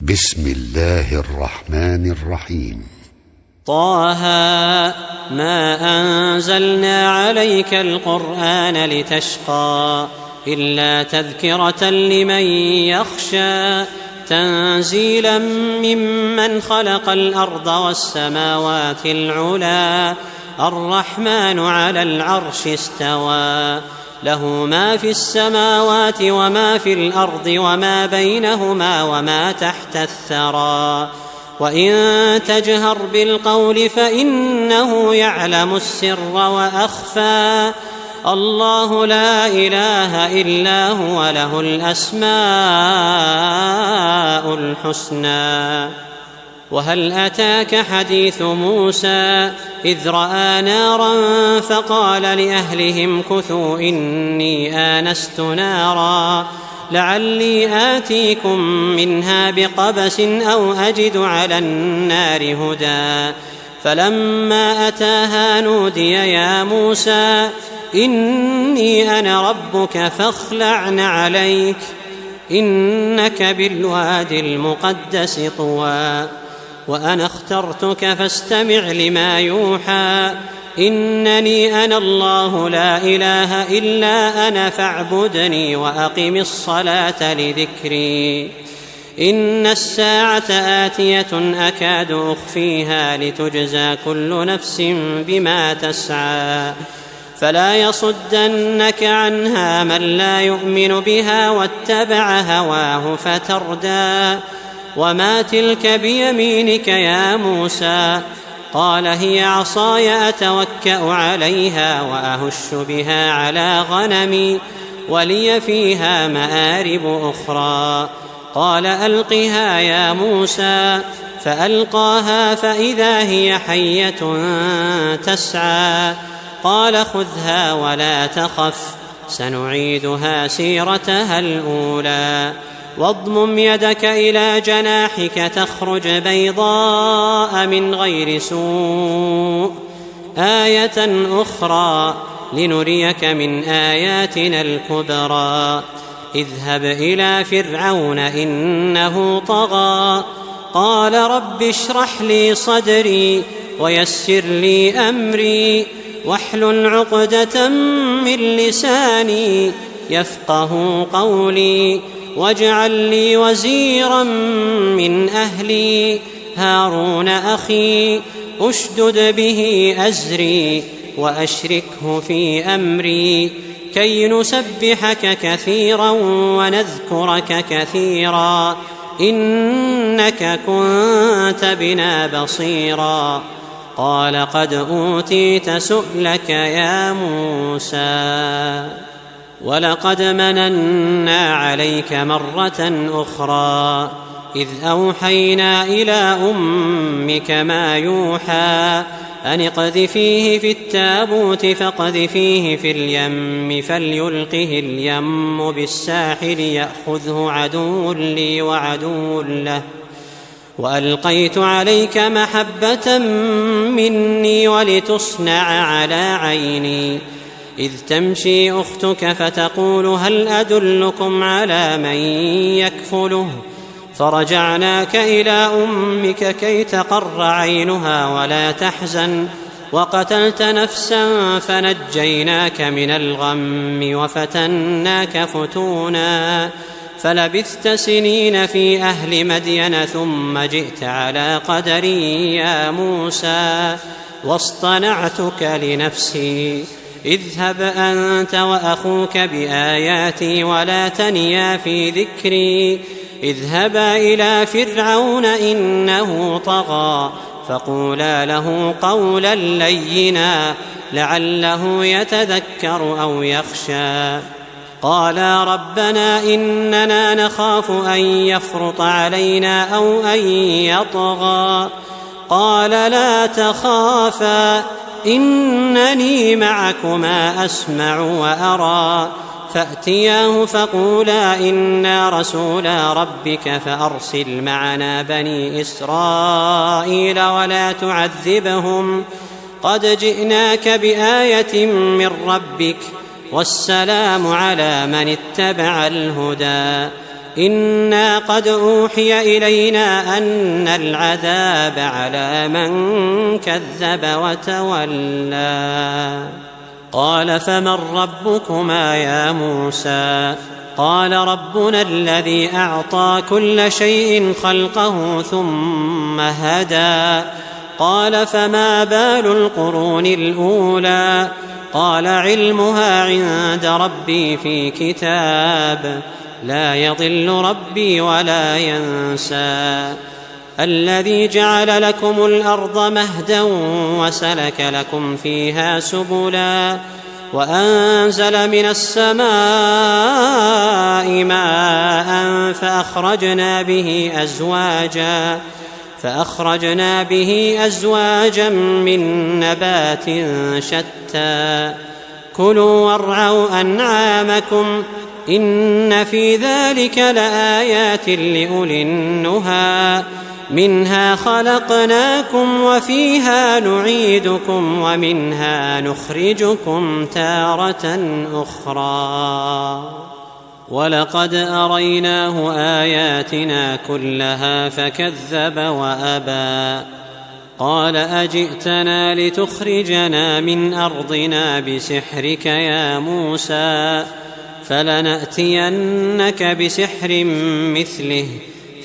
بسم الله الرحمن الرحيم. طه ما أنزلنا عليك القرآن لتشقى إلا تذكرة لمن يخشى تنزيلا ممن خلق الأرض والسماوات العلى الرحمن على العرش استوى له ما في السماوات وما في الأرض وما بينهما وما تحت الثرى وإن تجهر بالقول فإنه يعلم السر وأخفى الله لا إله إلا هو له الأسماء الحسنى. وهل أتاك حديث موسى إذ رأى نارا فقال لأهلهم كثوا إني آنست نارا لعلي آتيكم منها بقبس أو أجد على النار هدى فلما أتاها نودي يا موسى إني أنا ربك فاخلع نعليك إنك بالوادي المقدس طوى وأنا اخترتك فاستمع لما يوحى إنني أنا الله لا إله إلا أنا فاعبدني وأقم الصلاة لذكري إن الساعة آتية أكاد أخفيها لتجزى كل نفس بما تسعى فلا يصدنك عنها من لا يؤمن بها واتبع هواه فتردى وما تلك بيمينك يا موسى قال هي عصاي أتوكأ عليها وأهش بها على غنمي ولي فيها مآرب أخرى قال ألقها يا موسى فألقاها فإذا هي حية تسعى قال خذها ولا تخف سنعيدها سيرتها الأولى واضمم يدك إلى جناحك تخرج بيضاء من غير سوء آية أخرى لنريك من آياتنا الكبرى اذهب إلى فرعون إنه طغى قال رب اشرح لي صدري ويسر لي أمري واحلل عقدة من لساني يفقه قولي واجعل لي وزيرا من أهلي هارون أخي أشدد به أزري وأشركه في أمري كي نسبحك كثيرا ونذكرك كثيرا إنك كنت بنا بصيرا قال قد أوتيت سؤلك يا موسى ولقد مننا عليك مرة أخرى إذ أوحينا إلى أمك ما يوحى أن اقذفيه في التابوت فاقذفيه في اليم فليلقه اليم بالساحل يأخذه عدو لي وعدو له وألقيت عليك محبة مني ولتصنع على عيني إذ تمشي أختك فتقول هل أدلكم على من يكفله فرجعناك إلى أمك كي تقر عينها ولا تحزن وقتلت نفسا فنجيناك من الغم وفتناك فتونا فلبثت سنين في أهل مدين ثم جئت على قدري يا موسى واصطنعتك لنفسي اذهب أنت وأخوك بآياتي ولا تنيا في ذكري اذهبا إلى فرعون إنه طغى فقولا له قولا لينا لعله يتذكر أو يخشى قالا ربنا إننا نخاف أن يفرط علينا أو أن يطغى قال لا تخافا إنني معكما أسمع وأرى فأتياه فقولا إنا رسولا ربك فأرسل معنا بني إسرائيل ولا تعذبهم قد جئناك بآية من ربك والسلام على من اتبع الهدى إنا قد أوحي إلينا أن العذاب على من كذب وتولى. قال فمن ربكما يا موسى؟ قال ربنا الذي أعطى كل شيء خلقه ثم هدى. قال فما بال القرون الأولى؟ قال علمها عند ربي في كتاب لا يضل ربي ولا ينسى. الذي جعل لكم الأرض مهدا وسلك لكم فيها سبلا وأنزل من السماء ماء فأخرجنا به أزواجا من نبات شتى. كلوا وارعوا أنعامكم إن في ذلك لآيات لأولي النهى. منها خلقناكم وفيها نعيدكم ومنها نخرجكم تارة أخرى. ولقد أريناه آياتنا كلها فكذب وأبى. قال أجئتنا لتخرجنا من أرضنا بسحرك يا موسى؟ فلنأتينك بسحر مثله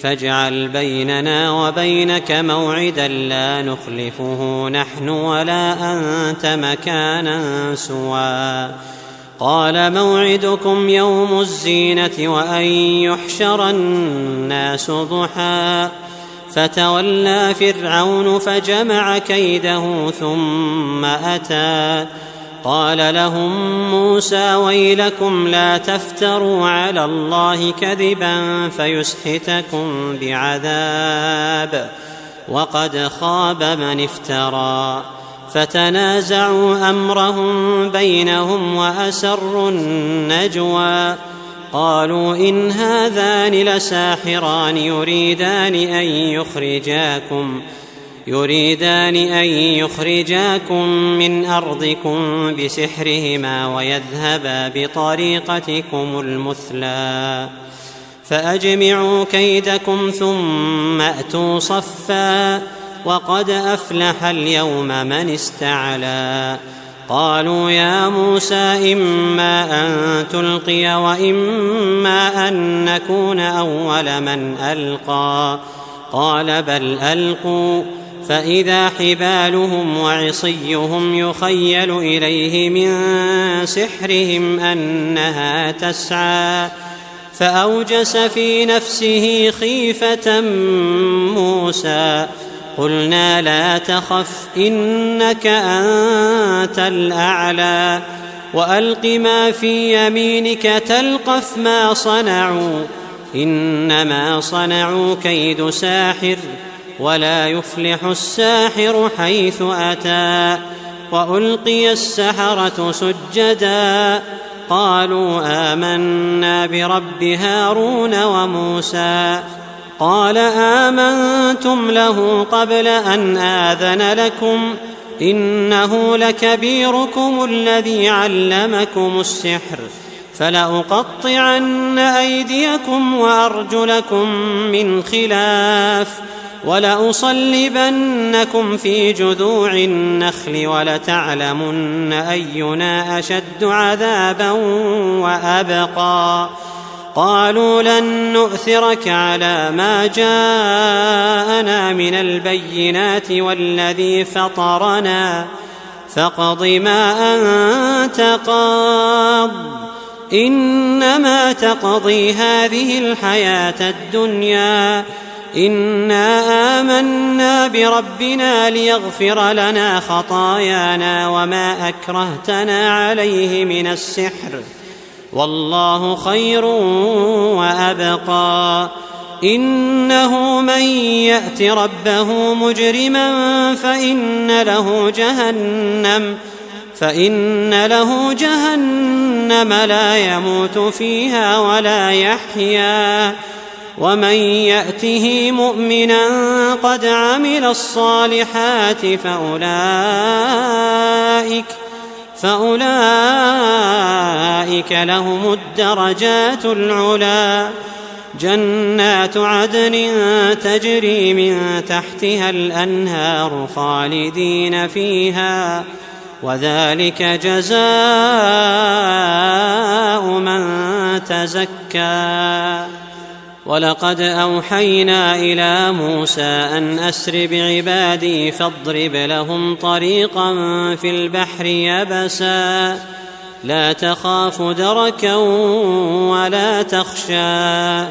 فاجعل بيننا وبينك موعدا لا نخلفه نحن ولا أنت مكانا سوى. قال موعدكم يوم الزينة وأن يحشر الناس ضحى. فتولى فرعون فجمع كيده ثم أتى. قال لهم موسى ويلكم لا تفتروا على الله كذبا فيسحتكم بعذاب وقد خاب من افترى. فتنازعوا أمرهم بينهم وأسروا النجوى. قالوا إن هذان لساحران يريدان أن يخرجاكم من أرضكم بسحرهما ويذهبا بطريقتكم المثلى. فأجمعوا كيدكم ثم أتوا صفا وقد أفلح اليوم من استعلى. قالوا يا موسى إما أن تلقي وإما أن نكون أول من ألقى. قال بل ألقوا. فإذا حبالهم وعصيهم يخيل إليه من سحرهم أنها تسعى. فأوجس في نفسه خيفة موسى. قلنا لا تخف إنك أنت الأعلى وألق ما في يمينك تلقف ما صنعوا إنما صنعوا كيد ساحر ولا يفلح الساحر حيث أتى. وألقي السحرة سجدا قالوا آمنا برب هارون وموسى. قال آمنتم له قبل أن آذن لكم إنه لكبيركم الذي علمكم السحر فلأقطعن أيديكم وأرجلكم من خلاف ولأصلبنكم في جذوع النخل ولتعلمن أينا أشد عذابا وأبقى. قالوا لن نؤثرك على ما جاءنا من البينات والذي فطرنا فاقض ما أنت قاض إنما تقضي هذه الحياة الدنيا. إنا آمنا بربنا ليغفر لنا خطايانا وما أكرهتنا عليه من السحر والله خير وأبقى. إنه من يأت ربه مجرما فإن له جهنم لا يموت فيها ولا يحيا ومن يأته مؤمنا قد عمل الصالحات فأولئك لهم الدرجات العلى جنات عدن تجري من تحتها الأنهار خالدين فيها، وذلك جزاء من تزكى. ولقد أوحينا إلى موسى أن أسر بعبادي فاضرب لهم طريقا في البحر يبسا لا تخاف دركا ولا تخشى.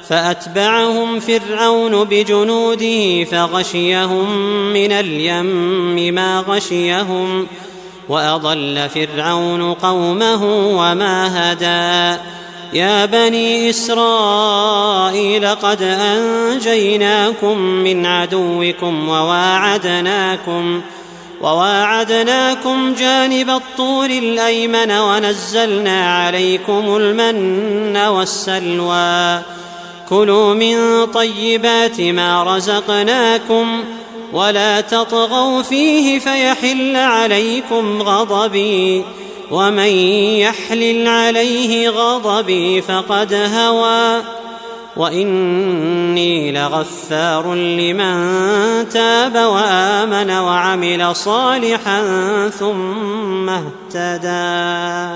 فأتبعهم فرعون بجنوده فغشيهم من اليم ما غشيهم، وأضل فرعون قومه وما هدى. يا بني إسرائيل قد أنجيناكم من عدوكم وواعدناكم جانب الطور الأيمن ونزلنا عليكم المن والسلوى. كلوا من طيبات ما رزقناكم ولا تطغوا فيه فيحل عليكم غضبي، ومن يحلل عليه غضبي فقد هوى. وإني لغفار لمن تاب وآمن وعمل صالحا ثم اهتدى.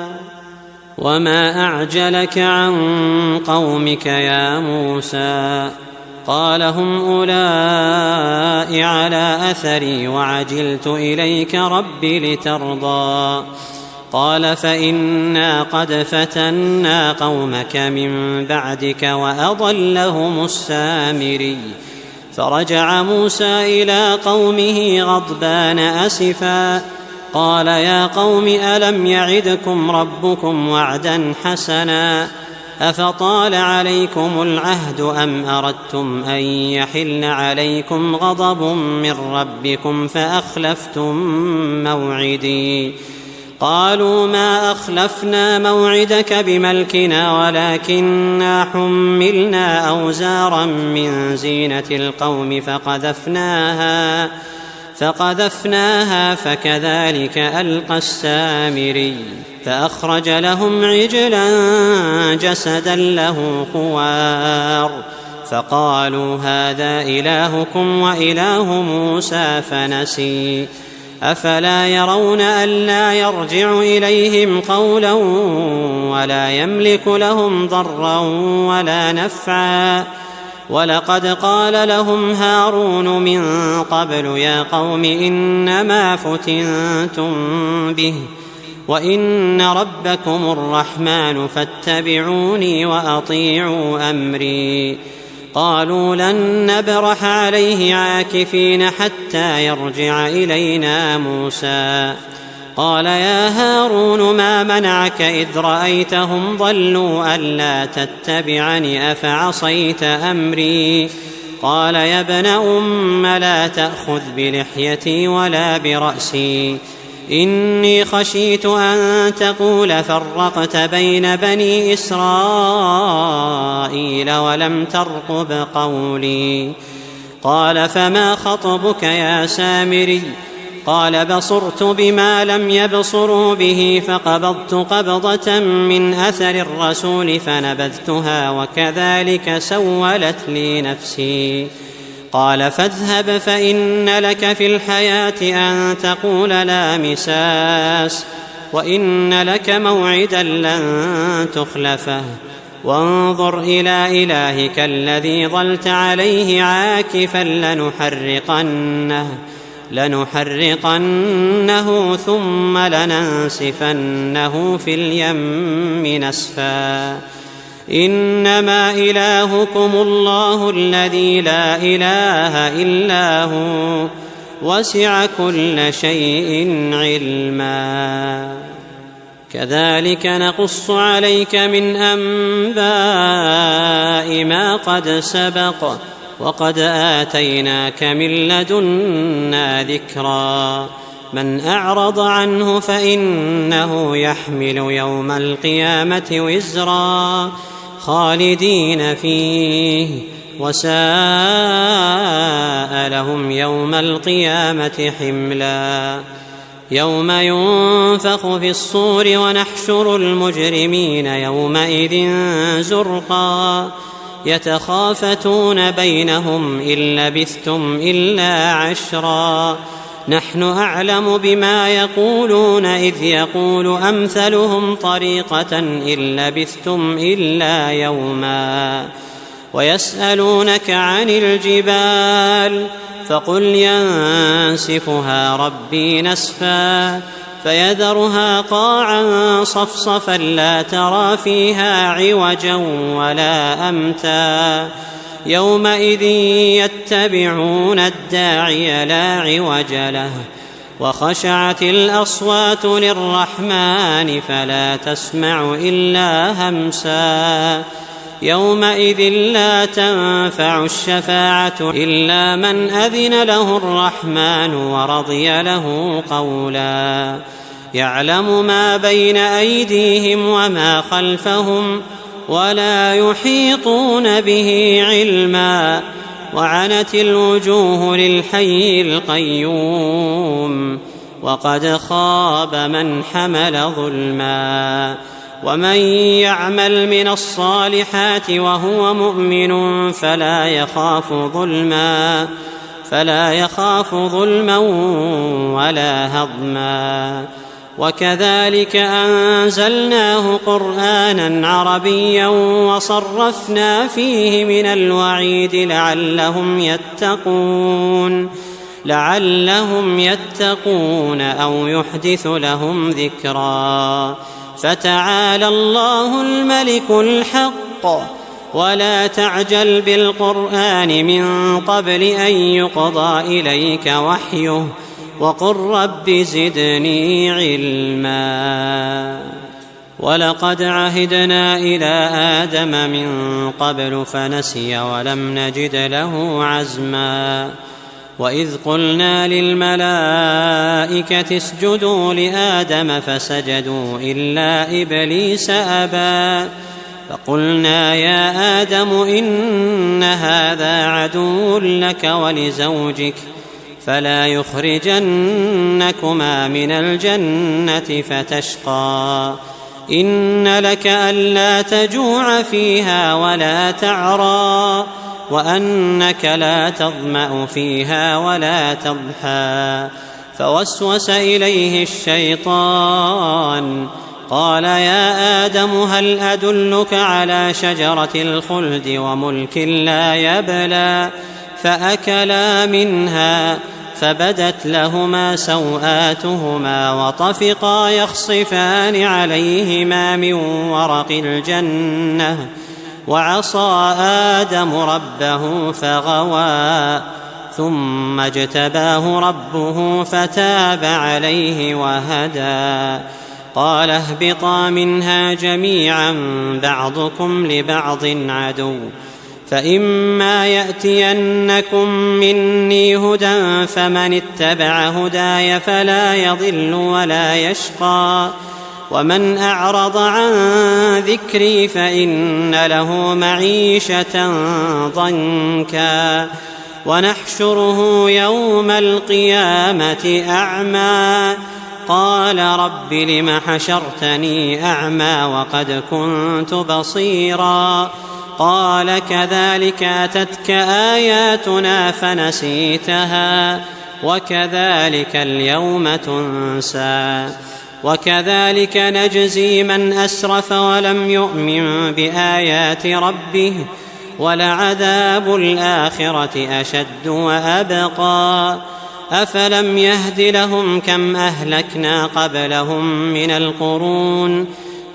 وما أعجلك عن قومك يا موسى؟ قال هم أولئك على أثري وعجلت إليك رب لترضى. قال فإنا قد فتنا قومك من بعدك وأضلهم السامري. فرجع موسى إلى قومه غضبان أسفا قال يا قوم ألم يعدكم ربكم وعدا حسنا أفطال عليكم العهد أم أردتم أن يحل عليكم غضب من ربكم فأخلفتم موعدي. قالوا ما أخلفنا موعدك بملكنا ولكننا حملنا أوزارا من زينة القوم فقذفناها فكذلك ألقى السامري. فأخرج لهم عجلا جسدا له خوار فقالوا هذا إلهكم وإله موسى فنسي. أفلا يرون ألا يرجع إليهم قولا ولا يملك لهم ضرا ولا نفعا. ولقد قال لهم هارون من قبل يا قوم إنما فتنتم به وإن ربكم الرحمن فاتبعوني وأطيعوا أمري. قالوا لن نبرح عليه عاكفين حتى يرجع إلينا موسى. قال يا هارون ما منعك إذ رأيتهم ضلوا ألا تتبعني أفعصيت أمري. قال يا ابن أم لا تأخذ بلحيتي ولا برأسي إني خشيت أن تقول فرقت بين بني إسرائيل ولم ترقب قولي. قال فما خطبك يا سامري؟ قال بصرت بما لم يبصروا به فقبضت قبضة من أثر الرسول فنبذتها وكذلك سولت لي نفسي. قال فاذهب فإن لك في الحياة أن تقول لا مساس وإن لك موعدا لن تخلفه وانظر إلى إلهك الذي ظلت عليه عاكفا لنحرقنه ثم لننسفنه في اليم نسفا. إنما إلهكم الله الذي لا إله إلا هو وسع كل شيء علما. كذلك نقص عليك من أنباء ما قد سبق وقد آتيناك من لدنا ذكرا. من أعرض عنه فإنه يحمل يوم القيامة وزرا خالدين فيه وساء لهم يوم القيامة حملا. يوم ينفخ في الصور ونحشر المجرمين يومئذ زرقا يتخافتون بينهم إن لبثتم إلا عشرا نحن أعلم بما يقولون إذ يقول أمثلهم طريقة إن لبثتم إلا يوما ويسألونك عن الجبال فقل ينسفها ربي نسفا فيذرها قاعا صفصفا لا ترى فيها عوجا ولا أمتا يومئذ يتبعون الداعي لا عوج له وخشعت الأصوات للرحمن فلا تسمع إلا همسا يومئذ لا تنفع الشفاعة إلا من أذن له الرحمن ورضي له قولا يعلم ما بين أيديهم وما خلفهم ولا يحيطون به علما وعنت الوجوه للحي القيوم وقد خاب من حمل ظلما ومن يعمل من الصالحات وهو مؤمن فلا يخاف ظلما ولا هضما وكذلك أنزلناه قرآنا عربيا وصرفنا فيه من الوعيد لعلهم يتقون أو يحدث لهم ذكرا فتعالى الله الملك الحق ولا تعجل بالقرآن من قبل أن يقضى إليك وحيه وقل رب زدني علما ولقد عهدنا إلى آدم من قبل فنسي ولم نجد له عزما وإذ قلنا للملائكة اسجدوا لآدم فسجدوا إلا إبليس أبى فقلنا يا آدم إن هذا عدو لك ولزوجك فلا يخرجنكما من الجنة فتشقى إن لك ألا تجوع فيها ولا تعرى وأنك لا تظمأ فيها ولا تضحى فوسوس إليه الشيطان قال يا آدم هل أدلك على شجرة الخلد وملك لا يبلى فأكلا منها فبدت لهما سوآتهما وطفقا يخصفان عليهما من ورق الجنة وعصى آدم ربه فغوى ثم اجتباه ربه فتاب عليه وهدى قال اهبطا منها جميعا بعضكم لبعض عدو فإما يأتينكم مني هدى فمن اتبع هداي فلا يضل ولا يشقى ومن أعرض عن ذكري فإن له معيشة ضنكا ونحشره يوم القيامة أعمى قال رب لم حشرتني أعمى وقد كنت بصيرا قال كذلك أتتك آياتنا فنسيتها وكذلك اليوم تنسى وكذلك نجزي من أسرف ولم يؤمن بآيات ربه ولعذاب الآخرة أشد وأبقى أفلم يهد لهم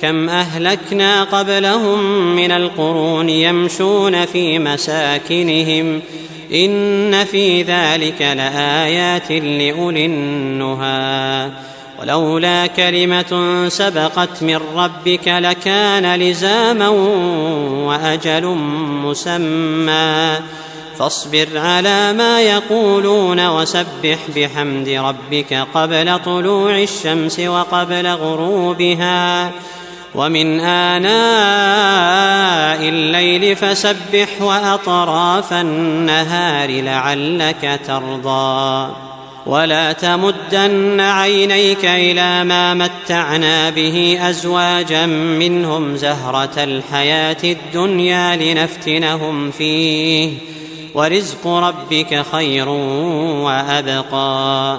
كم أهلكنا قبلهم من القرون يمشون في مساكنهم إن في ذلك لآيات لأولي النهى ولولا كلمة سبقت من ربك لكان لزاما وأجل مسمى فاصبر على ما يقولون وسبح بحمد ربك قبل طلوع الشمس وقبل غروبها ومن آناء الليل فسبح وأطراف النهار لعلك ترضى ولا تمدن عينيك إلى ما متعنا به أزواجا منهم زهرة الحياة الدنيا لنفتنهم فيه ورزق ربك خير وأبقى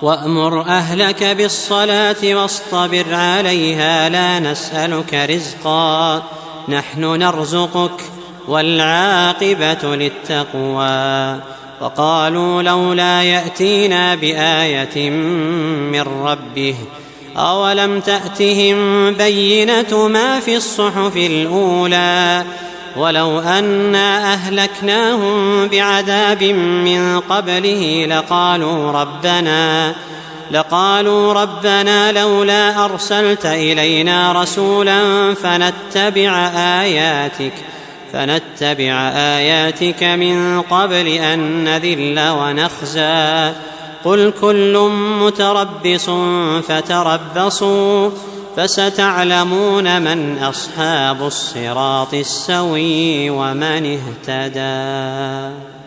وأمر أهلك بالصلاة واصطبر عليها لا نسألك رزقا نحن نرزقك والعاقبة للتقوى وقالوا لولا يأتينا بآية من ربه أولم تأتهم بينة ما في الصحف الأولى ولو أنا أهلكناهم بعذاب من قبله لقالوا ربنا لولا أرسلت إلينا رسولا فنتبع آياتك من قبل أن نذل ونخزى قل كل متربص فتربصوا فستعلمون من أصحاب الصراط السوي ومن اهتدى.